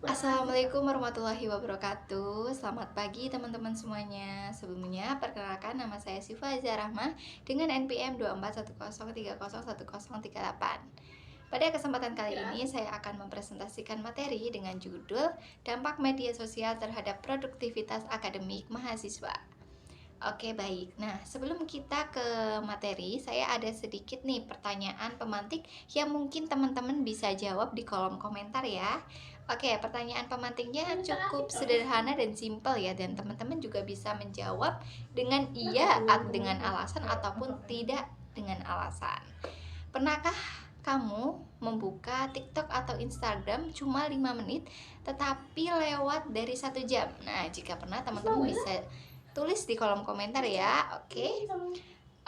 Assalamualaikum warahmatullahi wabarakatuh. Selamat pagi teman-teman semuanya. Sebelumnya perkenalkan, nama saya Siva Azharahma dengan NPM 241030301038. Pada kesempatan kali ini saya akan mempresentasikan materi dengan judul Dampak Media Sosial Terhadap Produktivitas Akademik Mahasiswa. Oke, baik. Nah, sebelum kita ke materi, saya ada sedikit nih pertanyaan pemantik yang mungkin teman-teman bisa jawab di kolom komentar ya. Oke, pertanyaan pemantiknya cukup sederhana dan simpel ya, dan teman-teman juga bisa menjawab dengan iya, dengan alasan ataupun tidak dengan alasan. Pernahkah kamu membuka TikTok atau Instagram cuma 5 menit tetapi lewat dari 1 jam? Nah, jika pernah teman-teman bisa tulis di kolom komentar ya.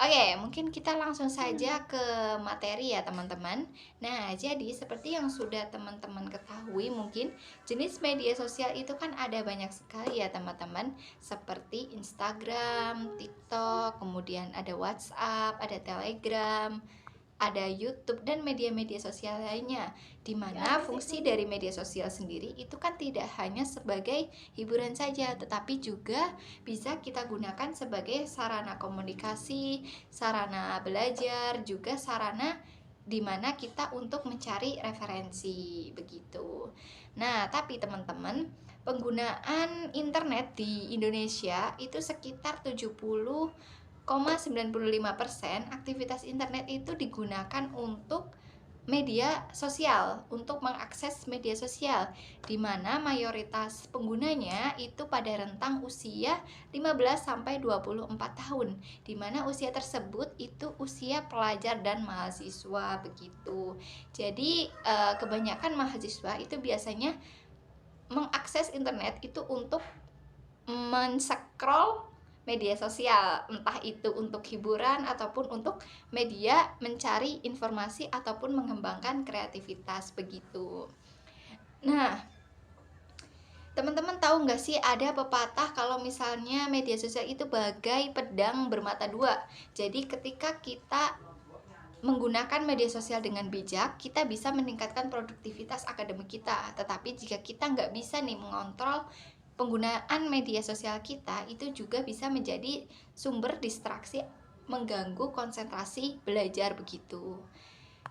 Oke, mungkin kita langsung saja ke materi ya teman-teman. Nah, jadi seperti yang sudah teman-teman ketahui, mungkin jenis media sosial itu kan ada banyak sekali ya teman-teman. Seperti Instagram, TikTok, kemudian ada WhatsApp, ada Telegram, ada YouTube dan media-media sosial lainnya, di mana fungsi dari media sosial sendiri itu kan tidak hanya sebagai hiburan saja, tetapi juga bisa kita gunakan sebagai sarana komunikasi, sarana belajar, juga sarana di mana kita untuk mencari referensi begitu. Nah, tapi teman-teman, penggunaan internet di Indonesia itu sekitar 70,95% aktivitas internet itu digunakan untuk media sosial, untuk mengakses media sosial, di mana mayoritas penggunanya itu pada rentang usia 15 sampai 24 tahun, di mana usia tersebut itu usia pelajar dan mahasiswa begitu. Jadi kebanyakan mahasiswa itu biasanya mengakses internet itu untuk men-scroll media sosial, entah itu untuk hiburan ataupun untuk media mencari informasi ataupun mengembangkan kreativitas begitu. Nah, teman-teman tahu nggak sih ada pepatah kalau misalnya media sosial itu bagai pedang bermata dua. Jadi ketika kita menggunakan media sosial dengan bijak, kita bisa meningkatkan produktivitas akademik kita. Tetapi jika kita nggak bisa nih mengontrol penggunaan media sosial kita, itu juga bisa menjadi sumber distraksi, mengganggu konsentrasi belajar begitu.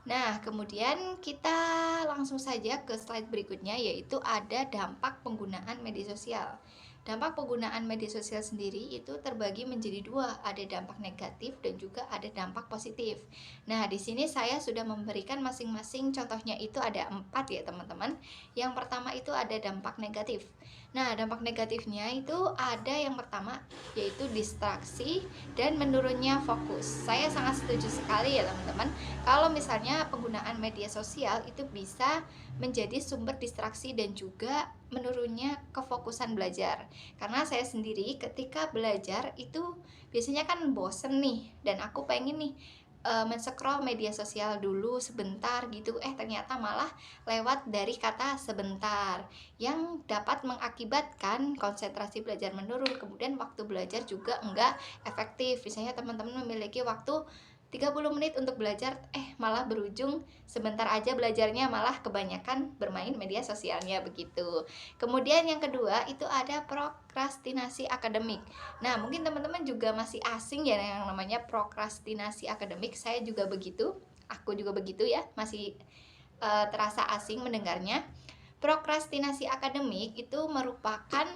Nah, kemudian kita langsung saja ke slide berikutnya, yaitu ada dampak penggunaan media sosial. Dampak penggunaan media sosial sendiri itu terbagi menjadi dua, ada dampak negatif dan juga ada dampak positif. Nah, di sini saya sudah memberikan masing-masing contohnya, itu ada 4 ya teman-teman. Yang pertama itu ada dampak negatif. Nah, dampak negatifnya itu ada yang pertama, yaitu distraksi dan menurunnya fokus. Saya sangat setuju sekali ya teman-teman, kalau misalnya penggunaan media sosial itu bisa menjadi sumber distraksi dan juga menurunnya kefokusan belajar. Karena saya sendiri ketika belajar itu biasanya kan bosen nih, dan aku pengen nih men-scroll media sosial dulu sebentar gitu, ternyata malah lewat dari kata sebentar yang dapat mengakibatkan konsentrasi belajar menurun, kemudian waktu belajar juga enggak efektif. Misalnya teman-teman memiliki waktu 30 menit untuk belajar, malah berujung sebentar aja belajarnya, malah kebanyakan bermain media sosialnya begitu. Kemudian yang kedua itu ada prokrastinasi akademik. Nah, mungkin teman-teman juga masih asing ya yang namanya prokrastinasi akademik. Saya juga begitu, aku juga begitu ya, masih terasa asing mendengarnya. Prokrastinasi akademik itu merupakan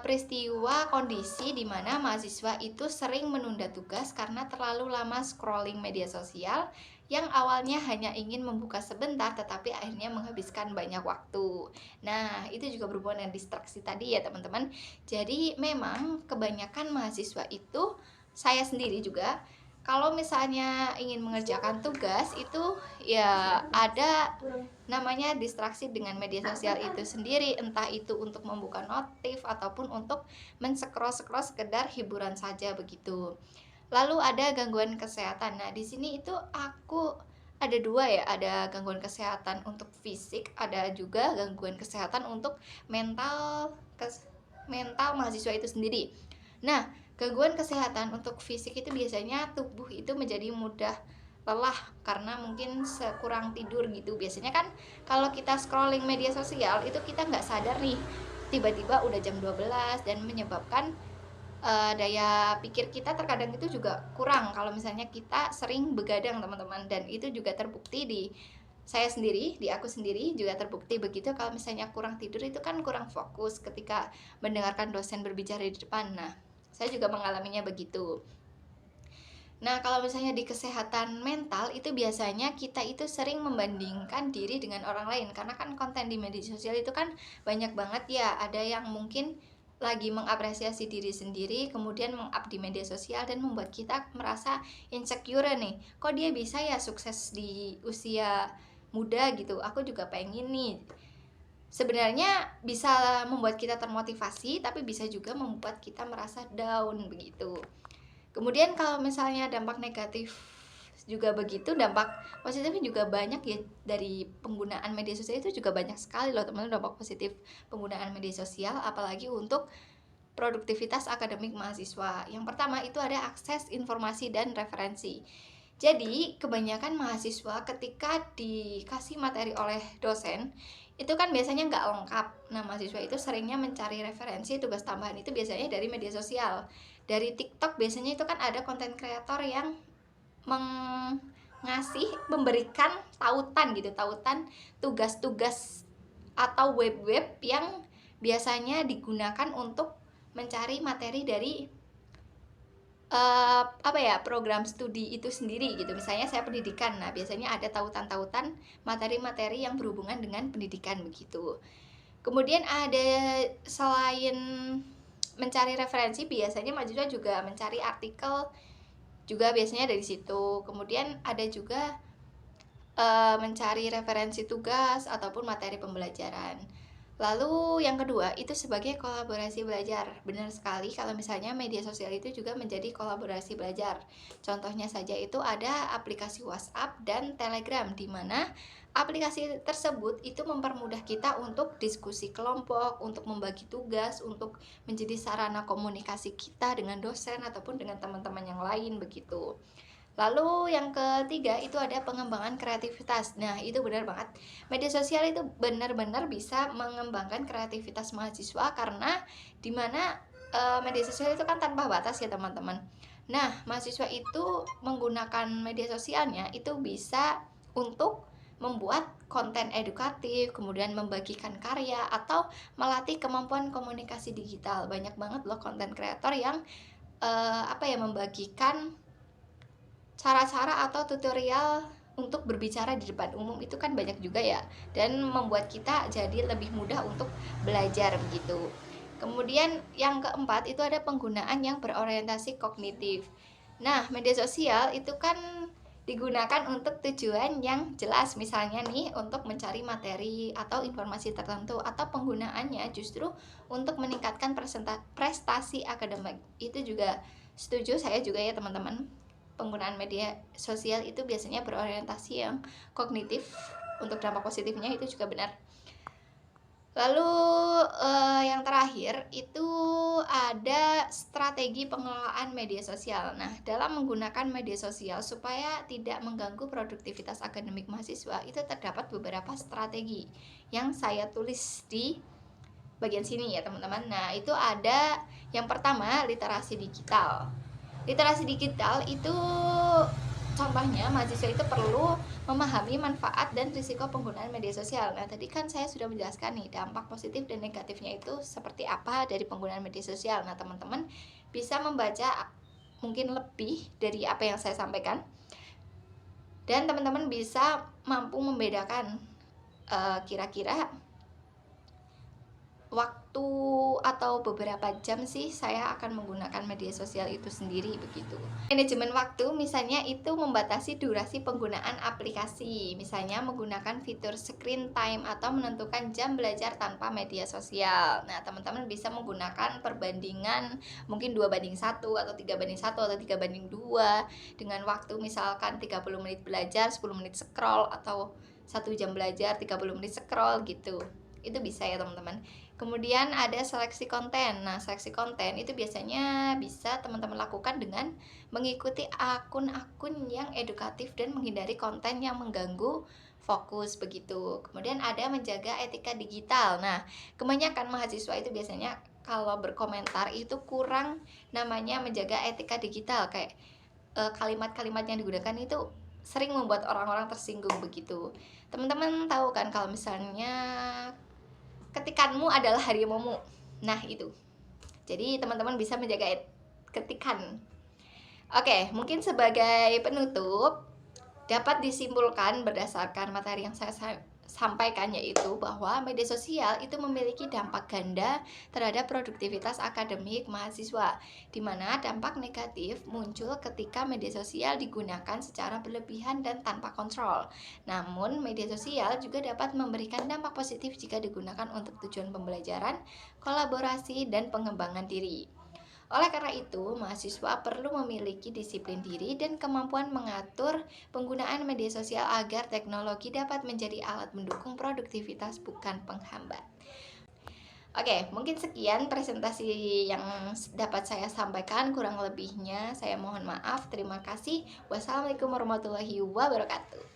peristiwa kondisi di mana mahasiswa itu sering menunda tugas karena terlalu lama scrolling media sosial yang awalnya hanya ingin membuka sebentar tetapi akhirnya menghabiskan banyak waktu. Nah, itu juga berhubungan dengan distraksi tadi ya teman-teman. Jadi memang kebanyakan mahasiswa itu, saya sendiri juga, kalau misalnya ingin mengerjakan tugas itu ya ada namanya distraksi dengan media sosial itu sendiri, entah itu untuk membuka notif ataupun untuk men-scroll-scroll sekedar hiburan saja begitu. Lalu ada gangguan kesehatan. Nah, di sini itu aku ada dua ya, ada gangguan kesehatan untuk fisik, ada juga gangguan kesehatan untuk mental mental mahasiswa itu sendiri. Nah, gangguan kesehatan untuk fisik itu biasanya tubuh itu menjadi mudah lelah karena mungkin kurang tidur gitu. Biasanya kan kalau kita scrolling media sosial itu kita nggak sadar nih, tiba-tiba udah jam 12 dan menyebabkan daya pikir kita terkadang itu juga kurang kalau misalnya kita sering begadang, teman-teman. Dan itu juga terbukti di saya sendiri, di aku sendiri juga terbukti begitu. Kalau misalnya kurang tidur itu kan kurang fokus ketika mendengarkan dosen berbicara di depan. Nah, saya juga mengalaminya begitu. Nah, kalau misalnya di kesehatan mental itu biasanya kita itu sering membandingkan diri dengan orang lain, karena kan konten di media sosial itu kan banyak banget ya. Ada yang mungkin lagi mengapresiasi diri sendiri, kemudian meng-up di media sosial dan membuat kita merasa insecure nih. Kok dia bisa ya sukses di usia muda gitu? Aku juga pengen nih. Sebenarnya bisa membuat kita termotivasi, tapi bisa juga membuat kita merasa down begitu. Kemudian kalau misalnya dampak negatif juga begitu, dampak positifnya juga banyak ya. Dari penggunaan media sosial itu juga banyak sekali loh teman-teman, dampak positif penggunaan media sosial, apalagi untuk produktivitas akademik mahasiswa. Yang pertama itu ada akses informasi dan referensi. Jadi kebanyakan mahasiswa ketika dikasih materi oleh dosen itu kan biasanya nggak lengkap. Nah, mahasiswa itu seringnya mencari referensi tugas tambahan itu biasanya dari media sosial. Dari TikTok biasanya itu kan ada konten kreator yang memberikan tautan gitu, tautan tugas-tugas atau web-web yang biasanya digunakan untuk mencari materi dari program studi itu sendiri gitu. Misalnya saya pendidikan, nah biasanya ada tautan-tautan materi-materi yang berhubungan dengan pendidikan begitu. Kemudian ada, selain mencari referensi, biasanya mahasiswa juga mencari artikel juga biasanya dari situ. Kemudian ada juga mencari referensi tugas ataupun materi pembelajaran. Lalu yang kedua itu sebagai kolaborasi belajar. Benar sekali kalau misalnya media sosial itu juga menjadi kolaborasi belajar. Contohnya saja itu ada aplikasi WhatsApp dan Telegram, di mana aplikasi tersebut itu mempermudah kita untuk diskusi kelompok, untuk membagi tugas, untuk menjadi sarana komunikasi kita dengan dosen ataupun dengan teman-teman yang lain begitu. Lalu yang ketiga itu ada pengembangan kreativitas. Nah, itu benar banget. Media sosial itu benar-benar bisa mengembangkan kreativitas mahasiswa, karena dimana media sosial itu kan tanpa batas ya teman-teman. Nah, mahasiswa itu menggunakan media sosialnya itu bisa untuk membuat konten edukatif, kemudian membagikan karya atau melatih kemampuan komunikasi digital. Banyak banget loh konten kreator yang membagikan cara-cara atau tutorial untuk berbicara di depan umum. Itu kan banyak juga ya, dan membuat kita jadi lebih mudah untuk belajar begitu. Kemudian yang keempat itu ada penggunaan yang berorientasi kognitif. Nah, media sosial itu kan digunakan untuk tujuan yang jelas, misalnya nih untuk mencari materi atau informasi tertentu, atau penggunaannya justru untuk meningkatkan prestasi akademik. Itu juga setuju saya juga ya teman-teman. Penggunaan media sosial itu biasanya berorientasi yang kognitif. Untuk dampak positifnya itu juga benar. Lalu yang terakhir itu ada strategi pengelolaan media sosial. Nah, dalam menggunakan media sosial supaya tidak mengganggu produktivitas akademik mahasiswa, itu terdapat beberapa strategi yang saya tulis di bagian sini ya teman-teman. Nah, itu ada yang pertama, literasi digital. Literasi digital itu contohnya mahasiswa itu perlu memahami manfaat dan risiko penggunaan media sosial. Nah, tadi kan saya sudah menjelaskan nih dampak positif dan negatifnya itu seperti apa dari penggunaan media sosial. Nah, teman-teman bisa membaca mungkin lebih dari apa yang saya sampaikan, dan teman-teman bisa mampu membedakan kira-kira waktu atau beberapa jam sih saya akan menggunakan media sosial itu sendiri begitu. Manajemen waktu misalnya itu membatasi durasi penggunaan aplikasi, misalnya menggunakan fitur screen time atau menentukan jam belajar tanpa media sosial. Nah, teman-teman bisa menggunakan perbandingan mungkin 2:1 atau 3:1 atau 3:2 dengan waktu misalkan 30 menit belajar, 10 menit scroll, atau 1 jam belajar, 30 menit scroll gitu. Itu bisa ya teman-teman. Kemudian ada seleksi konten. Nah, seleksi konten itu biasanya bisa teman-teman lakukan dengan mengikuti akun-akun yang edukatif dan menghindari konten yang mengganggu fokus begitu. Kemudian ada menjaga etika digital. Nah, kebanyakan mahasiswa itu biasanya kalau berkomentar itu kurang namanya menjaga etika digital, kayak kalimat-kalimat yang digunakan itu sering membuat orang-orang tersinggung begitu. Teman-teman tahu kan kalau misalnya ketikanmu adalah harimaumu. Nah, itu. Jadi teman-teman bisa menjaga ketikan. Oke, mungkin sebagai penutup dapat disimpulkan berdasarkan materi yang saya sampaikan, yaitu bahwa media sosial itu memiliki dampak ganda terhadap produktivitas akademik mahasiswa, di mana dampak negatif muncul ketika media sosial digunakan secara berlebihan dan tanpa kontrol. Namun, media sosial juga dapat memberikan dampak positif jika digunakan untuk tujuan pembelajaran, kolaborasi, dan pengembangan diri. Oleh karena itu, mahasiswa perlu memiliki disiplin diri dan kemampuan mengatur penggunaan media sosial agar teknologi dapat menjadi alat mendukung produktivitas, bukan penghambat. Oke, mungkin sekian presentasi yang dapat saya sampaikan. Kurang lebihnya saya mohon maaf. Terima kasih. Wassalamualaikum warahmatullahi wabarakatuh.